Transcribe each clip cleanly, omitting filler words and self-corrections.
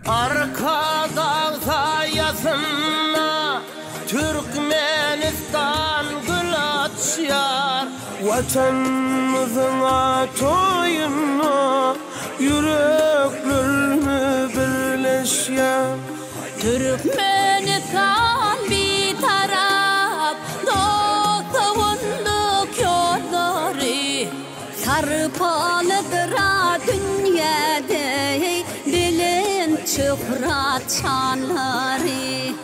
Arka dağda yazınla Türkmenistan gül açar. Vatanımızın toyunu yüreklerimi birleşer. Türkmenistan bir taraf, doğduğunduk yolları. Sarpalıdır dünyada bilin şöhret şanları.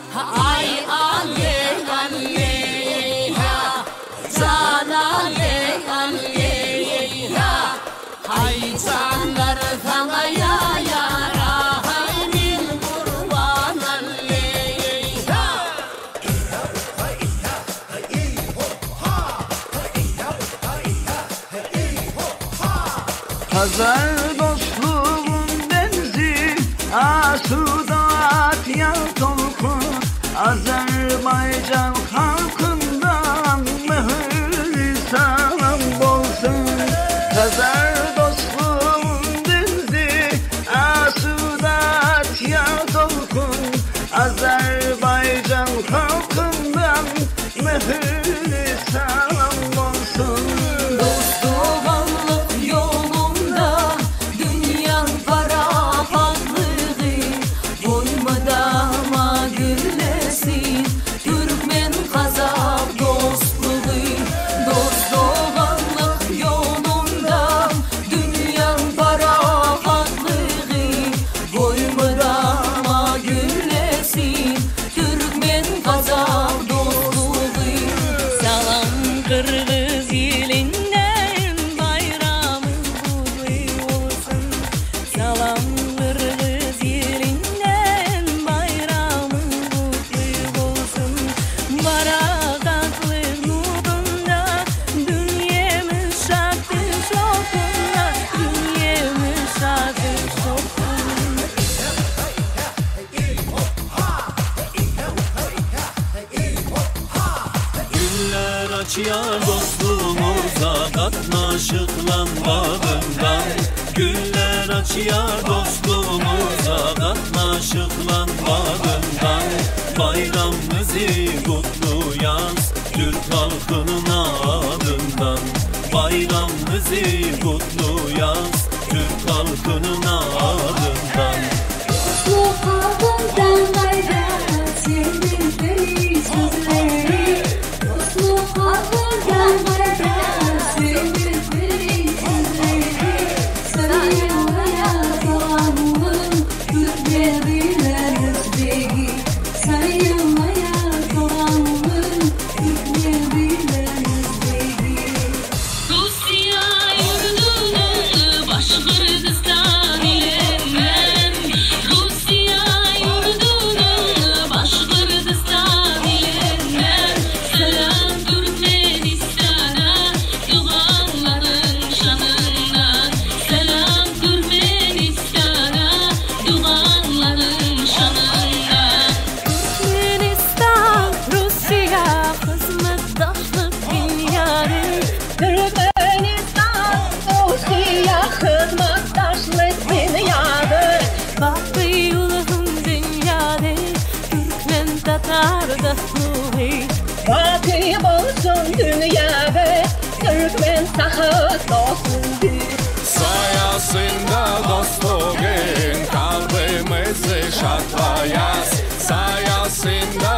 Ay aleyha, can aleyha. Hay canlar sana yara, hay min kurban aleyha. Hazar dostluğun benzi, asudat ya tolkun. Azerbaycan halkından mühür salam olsun. Hazar dostluğun benzi, asudat ya tolkun. Azerbaycan halkından mühür salam olsun. Dostluğanlık yolunda dünyanın ferahatlığı, boymadama güllesin Türkmen Kazak dostluğu. Dostluğanlık yolunda dünyanın ferahatlığı, boymadama güllesin Türkmen Kazak dostluğu. Salam Kırgız elinden bayramın kutlu olsun. Salam Kırgız elinden bayramın kutlu olsun. Barakatlı nurunda dünyamız şartı şokunda, dünyamız şartı şokunda. Güller açıyor dostluğumuza, katlaşıklan bağından. Güller açıyor dostluğumuza, katlaşıklan bağından. Bayramımızı kutlu yaz, Türk halkının adından. Bayramımızı kutlu yaz, Türk halkının adından. Dostluğumuzdan bayram, sevdikleri sözleri. Dostluğumuzdan bayram, sevdikleri sözleri. Saraylara doğanın Türkmeniler özbegi. Saraylara doğanın Türkmeniler özbegi. Rusya yurdunu Başkırgızistan ilemem. Rusya yurdunu Başkırgızistan ilemem. Selam Türkmenistan'a, duaların şanından. Selam Türkmenistan'a, duaların şanından. Türkmenistan, Rusya, hizmetdaşlık dünyarı. Türkmenistan, Rusya, hizmetdaşlık dünyarı. Bakı yolun dünyada, Türkmen Tatar dostluğu. Bakı olsun dünyada, Türkmen Tatar dostluğu. Sayasında dostluğun kalbimizi şatlayas. Sayasında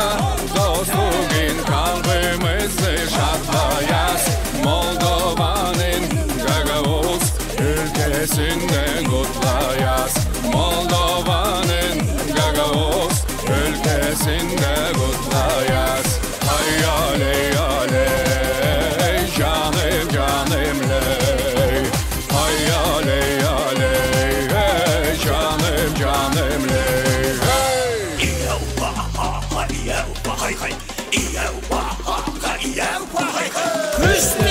dostluğun kalbimizi şatlayas. Moldova'nın Gagavuz ülkesinden kutlayas. Moldova'nın Gagavuz ülkesinde kutlayas. Hayyaley aley, canım canım ley. Hayyaley aley, canım canım ley. Hüsnü